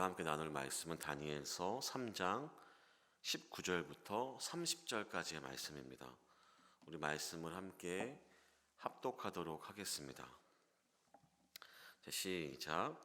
함께 나눌 말씀은 다니엘서 3장 19절부터 30절까지의 말씀입니다. 우리 말씀을 함께 합독하도록 하겠습니다. 시작.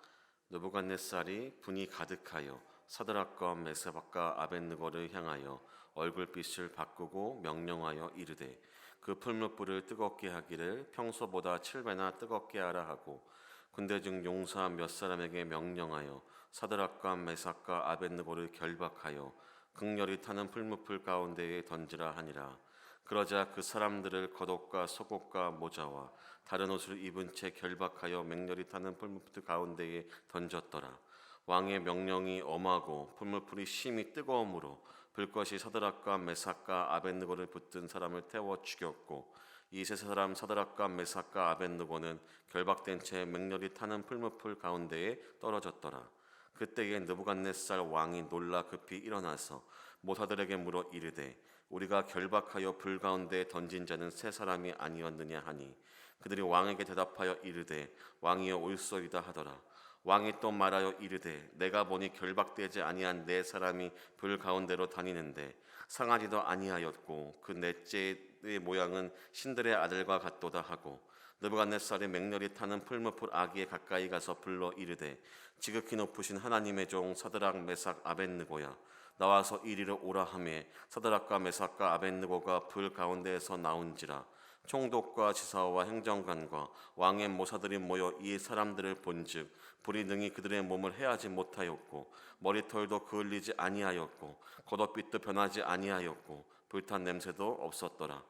느부갓네살이 분이 가득하여 사드락과 메사박과 아벳느고를 향하여 얼굴빛을 바꾸고 명령하여 이르되 그 풀무불을 뜨겁게 하기를 평소보다 7배나 뜨겁게 하라 하고 군대 중 용사 몇 사람에게 명령하여 사드락과 메삭과 아벳느고를 결박하여 극렬히 타는 풀무불 가운데에 던지라 하니라. 그러자 그 사람들을 겉옷과 속옷과 모자와 다른 옷을 입은 채 결박하여 맹렬히 타는 풀무불 가운데에 던졌더라. 왕의 명령이 엄하고 풀무불이 심히 뜨거움으로 불꽃이 사드락과 메삭과 아벳느고를 붙든 사람을 태워 죽였고 이 세 사람 사드락과 메삭과 아벳느고는 결박된 채 맹렬히 타는 풀무불 가운데에 떨어졌더라. 그때에 느부갓네살 왕이 놀라 급히 일어나서 모사들에게 물어 이르되 우리가 결박하여 불 가운데에 던진 자는 세 사람이 아니었느냐 하니 그들이 왕에게 대답하여 이르되 왕이여 옳소이다 하더라. 왕이 또 말하여 이르되 내가 보니 결박되지 아니한 네 사람이 불 가운데로 다니는데 상하지도 아니하였고 그 넷째의 모양은 신들의 아들과 같도다 하고 느부갓네살이 맹렬히 타는 풀무불 아기에 가까이 가서 불러 이르되 지극히 높으신 하나님의 종 사드락 메삭 아벳느고야 나와서 이리로 오라 하매 사드락과 메삭과 아벳느고가 불 가운데에서 나온지라. 총독과 지사와 행정관과 왕의 모사들이 모여 이 사람들을 본즉 불이 능히 그들의 몸을 해하지 못하였고 머리털도 그을리지 아니하였고 겉옷빛도 변하지 아니하였고 불탄 냄새도 없었더라.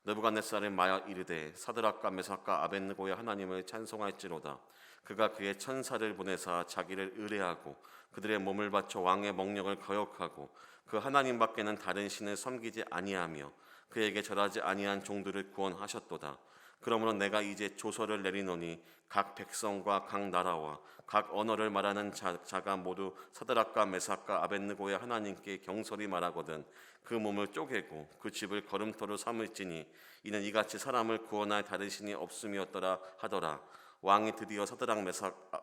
느부갓네살이 말하여 이르되 사드락과 메삭과 아벳느고의 하나님을 찬송할지로다. 그가 그의 천사를 보내사 자기를 의뢰하고 그들의 몸을 바쳐 왕의 멍령을 거역하고 그 하나님밖에는 다른 신을 섬기지 아니하며 그에게 절하지 아니한 종들을 구원하셨도다. 그러므로 내가 이제 조서를 내리노니 각 백성과 각 나라와 각 언어를 말하는 자가 모두 사드락과 메삭과 아벳느고의 하나님께 경솔히 말하거든 그 몸을 쪼개고 그 집을 걸음터로 삼을지니 이는 이같이 사람을 구원할 다른 신이 없음이었더라 하더라. 왕이 드디어 사드락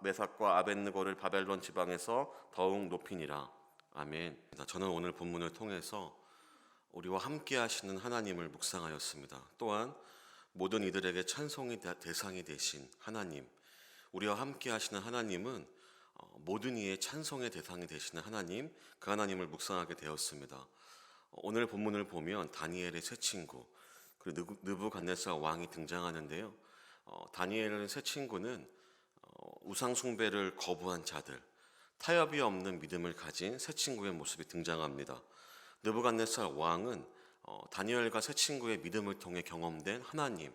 메삭과 아벳느고를 바벨론 지방에서 더욱 높이니라. 아멘. 저는 오늘 본문을 통해서 우리와 함께 하시는 하나님을 묵상하였습니다. 또한 모든 이들에게 찬송의 대상이 되신 하나님, 우리와 함께 하시는 하나님은 모든 이의 찬송의 대상이 되시는 하나님, 그 하나님을 묵상하게 되었습니다. 오늘 본문을 보면 다니엘의 세 친구, 그리고 느부갓네살 왕이 등장하는데요. 다니엘의 세 친구는 우상 숭배를 거부한 자들, 타협이 없는 믿음을 가진 세 친구의 모습이 등장합니다. 느부갓네살 왕은 다니엘과 세 친구의 믿음을 통해 경험된 하나님,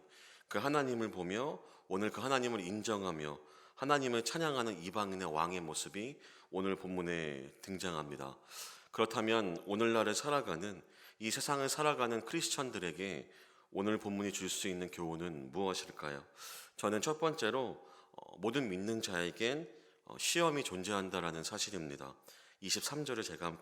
그 하나님을 보며 오늘 그 하나님을 인정하며 하나님을 찬양하는 이방인의 왕의 모습이 오늘 본문에 등장합니다. 그렇다면 오늘날을 살아가는 이 세상을 살아가는 크리스천들에게 오늘 본문이 줄 수 있는 교훈은 무엇일까요? 저는 첫 번째로 모든 믿는 자에겐 시험이 존재한다라는 사실입니다. 23절을 제가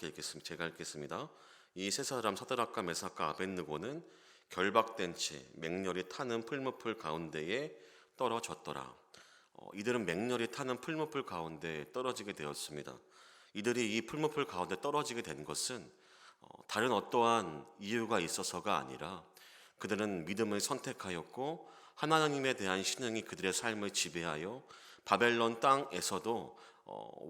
읽겠습니다. 이 세 사람 사드락과 메삭과 아벳느고는 결박된 채 맹렬히 타는 풀무불 가운데에 떨어졌더라. 이들은 맹렬히 타는 풀무불 가운데 떨어지게 되었습니다. 이들이 이 풀무불 가운데 떨어지게 된 것은 다른 어떠한 이유가 있어서가 아니라 그들은 믿음을 선택하였고 하나님에 대한 신앙이 그들의 삶을 지배하여 바벨론 땅에서도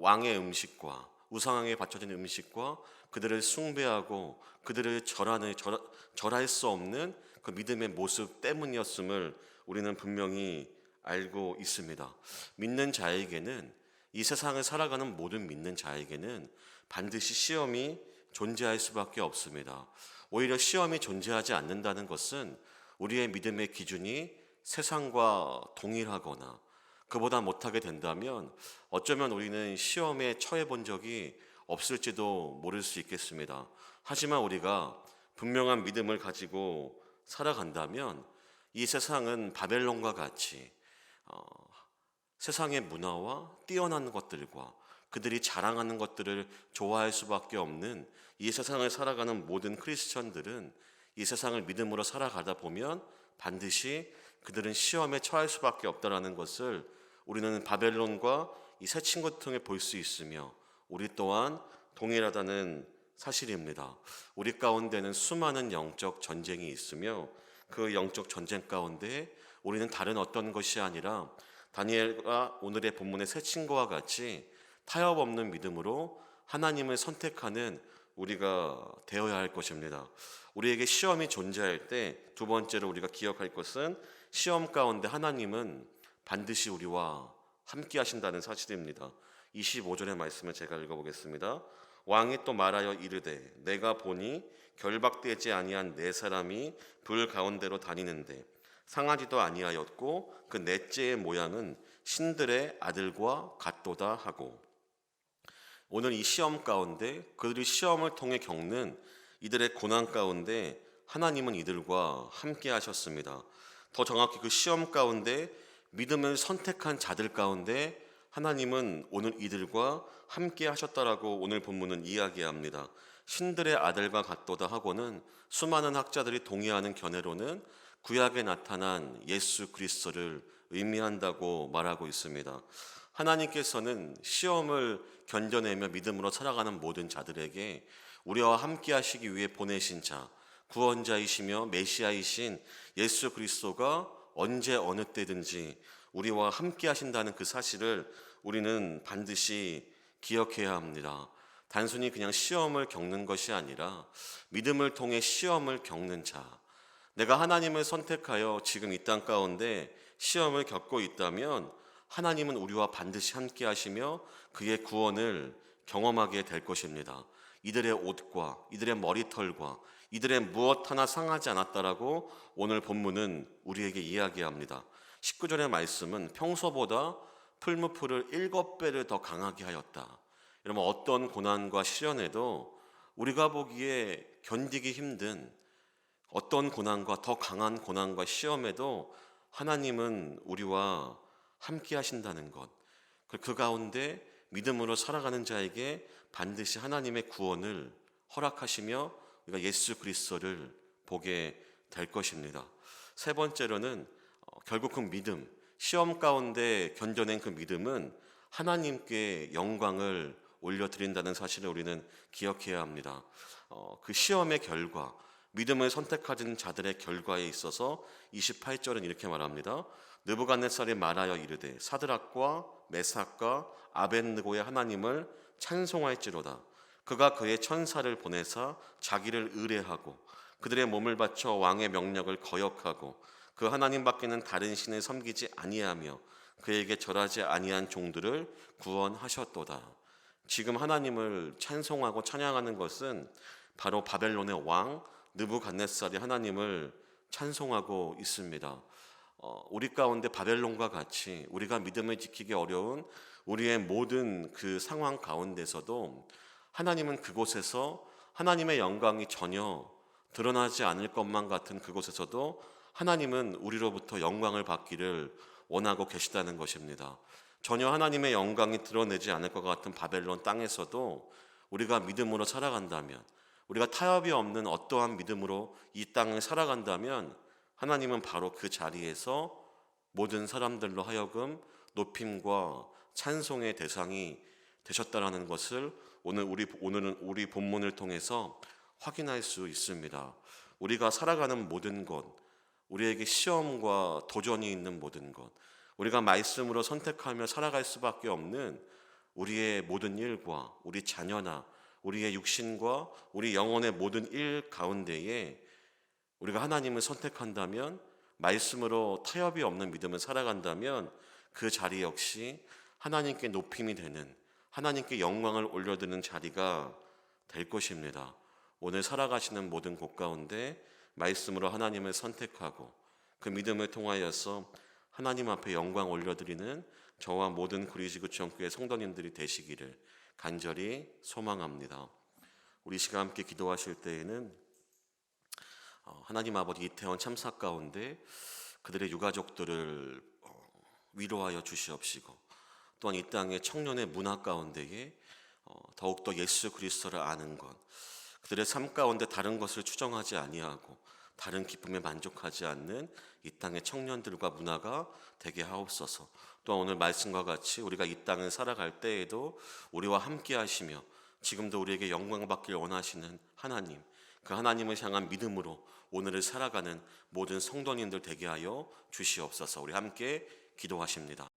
왕의 음식과 우상에게 바쳐진 음식과 그들을 숭배하고 그들을 절할 수 없는 그 믿음의 모습 때문이었음을 우리는 분명히 알고 있습니다. 믿는 자에게는, 이 세상을 살아가는 모든 믿는 자에게는 반드시 시험이 존재할 수밖에 없습니다. 오히려 시험이 존재하지 않는다는 것은 우리의 믿음의 기준이 세상과 동일하거나 그보다 못하게 된다면 어쩌면 우리는 시험에 처해 본 적이 없을지도 모를 수 있겠습니다. 하지만 우리가 분명한 믿음을 가지고 살아간다면 이 세상은 바벨론과 같이 세상의 문화와 뛰어난 것들과 그들이 자랑하는 것들을 좋아할 수밖에 없는 이 세상을 살아가는 모든 크리스천들은 이 세상을 믿음으로 살아가다 보면 반드시 그들은 시험에 처할 수밖에 없다라는 것을 우리는 바벨론과 이 새 친구 통해 볼 수 있으며 우리 또한 동일하다는 사실입니다. 우리 가운데는 수많은 영적 전쟁이 있으며 그 영적 전쟁 가운데 우리는 다른 어떤 것이 아니라 다니엘과 오늘의 본문의 새 친구와 같이 타협 없는 믿음으로 하나님을 선택하는 우리가 되어야 할 것입니다. 우리에게 시험이 존재할 때 두 번째로 우리가 기억할 것은 시험 가운데 하나님은 반드시 우리와 함께 하신다는 사실입니다. 25절의 말씀을 제가 읽어보겠습니다. 왕이 또 말하여 이르되 내가 보니 결박되지 아니한 네 사람이 불 가운데로 다니는데 상하지도 아니하였고 그 넷째의 모양은 신들의 아들과 같도다 하고, 오늘 이 시험 가운데 그들이 시험을 통해 겪는 이들의 고난 가운데 하나님은 이들과 함께 하셨습니다. 더 정확히 그 시험 가운데 믿음을 선택한 자들 가운데 하나님은 오늘 이들과 함께 하셨다라고 오늘 본문은 이야기합니다. 신들의 아들과 같도다 하고는 수많은 학자들이 동의하는 견해로는 구약에 나타난 예수 그리스도를 의미한다고 말하고 있습니다. 하나님께서는 시험을 견뎌내며 믿음으로 살아가는 모든 자들에게 우리와 함께 하시기 위해 보내신 자, 구원자이시며 메시아이신 예수 그리스도가 언제 어느 때든지 우리와 함께 하신다는 그 사실을 우리는 반드시 기억해야 합니다. 단순히 그냥 시험을 겪는 것이 아니라 믿음을 통해 시험을 겪는 자, 내가 하나님을 선택하여 지금 이 땅 가운데 시험을 겪고 있다면 하나님은 우리와 반드시 함께 하시며 그의 구원을 경험하게 될 것입니다. 이들의 옷과 이들의 머리털과 이들의 무엇 하나 상하지 않았다라고 오늘 본문은 우리에게 이야기합니다. 19절의 말씀은 평소보다 풀무풀을 7배를 더 강하게 하였다. 여러분, 어떤 고난과 시련에도 우리가 보기에 견디기 힘든 어떤 고난과 더 강한 고난과 시험에도 하나님은 우리와 함께 하신다는 것, 그 가운데 믿음으로 살아가는 자에게 반드시 하나님의 구원을 허락하시며 우리가 예수 그리스도를 보게 될 것입니다. 세 번째로는 결국 그 믿음, 시험 가운데 견뎌낸 그 믿음은 하나님께 영광을 올려드린다는 사실을 우리는 기억해야 합니다. 그 시험의 결과, 믿음을 선택하는 자들의 결과에 있어서 28절은 이렇게 말합니다. 느부갓네살이 말하여 이르되 사드락과 메삭과 아벳느고의 하나님을 찬송할지로다. 그가 그의 천사를 보내사 자기를 의뢰하고 그들의 몸을 바쳐 왕의 명령을 거역하고 그 하나님 밖에는 다른 신을 섬기지 아니하며 그에게 절하지 아니한 종들을 구원하셨도다. 지금 하나님을 찬송하고 찬양하는 것은 바로 바벨론의 왕 느부갓네살이 하나님을 찬송하고 있습니다. 우리 가운데 바벨론과 같이 우리가 믿음을 지키기 어려운 우리의 모든 그 상황 가운데서도 하나님은 그곳에서 하나님의 영광이 전혀 드러나지 않을 것만 같은 그곳에서도 하나님은 우리로부터 영광을 받기를 원하고 계시다는 것입니다. 전혀 하나님의 영광이 드러내지 않을 것 같은 바벨론 땅에서도 우리가 믿음으로 살아간다면, 우리가 타협이 없는 어떠한 믿음으로 이 땅을 살아간다면 하나님은 바로 그 자리에서 모든 사람들로 하여금 높임과 찬송의 대상이 되셨다라는 것을 오늘은 우리 본문을 통해서 확인할 수 있습니다. 우리가 살아가는 모든 것, 우리에게 시험과 도전이 있는 모든 것, 우리가 말씀으로 선택하며 살아갈 수밖에 없는 우리의 모든 일과 우리 자녀나 우리의 육신과 우리 영혼의 모든 일 가운데에 우리가 하나님을 선택한다면, 말씀으로 타협이 없는 믿음을 살아간다면 그 자리 역시 하나님께 높임이 되는, 하나님께 영광을 올려드리는 자리가 될 것입니다. 오늘 살아가시는 모든 곳 가운데 말씀으로 하나님을 선택하고 그 믿음을 통하여서 하나님 앞에 영광 올려드리는 저와 모든 구리지구청교회 성도님들이 되시기를 간절히 소망합니다. 우리 시간 함께 기도하실 때에는 하나님 아버지 이태원 참사 가운데 그들의 유가족들을 위로하여 주시옵시고, 또한 이 땅의 청년의 문화 가운데에 더욱더 예수 그리스도를 아는 것, 그들의 삶 가운데 다른 것을 추정하지 아니하고 다른 기쁨에 만족하지 않는 이 땅의 청년들과 문화가 되게 하옵소서. 또한 오늘 말씀과 같이 우리가 이 땅을 살아갈 때에도 우리와 함께 하시며 지금도 우리에게 영광 받길 원하시는 하나님, 그 하나님을 향한 믿음으로 오늘을 살아가는 모든 성도님들 되게 하여 주시옵소서. 우리 함께 기도하십니다.